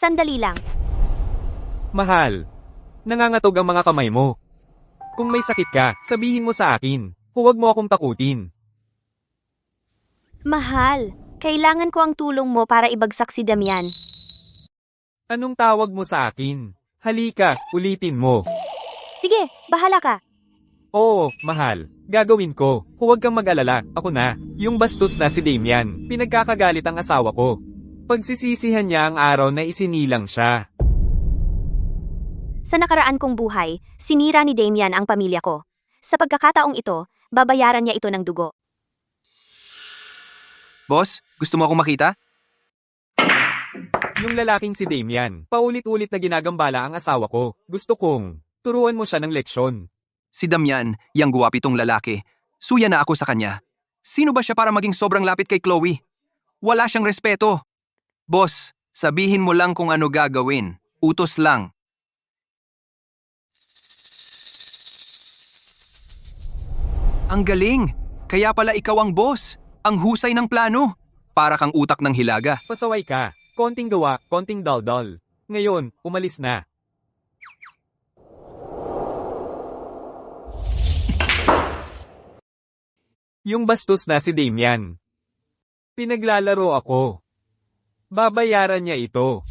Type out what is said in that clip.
Sandali lang. Mahal, nangangatog ang mga kamay mo. Kung may sakit ka, sabihin mo sa akin. Huwag mo akong takutin. Mahal, kailangan ko ang tulong mo para ibagsak si Damian. Anong tawag mo sa akin? Halika, ulitin mo. Sige, bahala ka. Oo, mahal. Gagawin ko. Huwag kang mag-alala. Ako na. Yung bastos na si Damian. Pinagkakagalit ang asawa ko. Pagsisisihan niya ang araw na isinilang siya. Sa nakaraan kong buhay, sinira ni Damian ang pamilya ko. Sa pagkakataong ito, babayaran niya ito ng dugo. Boss, gusto mo akong makita? Yung lalaking si Damian, paulit-ulit na ginagambala ang asawa ko. Gusto kong turuan mo siya ng leksyon. Si Damian, yang guwapitong lalaki. Suya na ako sa kanya. Sino ba siya para maging sobrang lapit kay Chloe? Wala siyang respeto. Boss, sabihin mo lang kung ano gagawin. Utos lang. Ang galing! Kaya pala ikaw ang boss. Ang husay ng plano. Para kang utak ng hilaga. Pasaway ka. Konting gawa, konting daldal. Ngayon, umalis na. Yung bastos na si Damian. Pinaglalaro ako. Babayaran niya ito.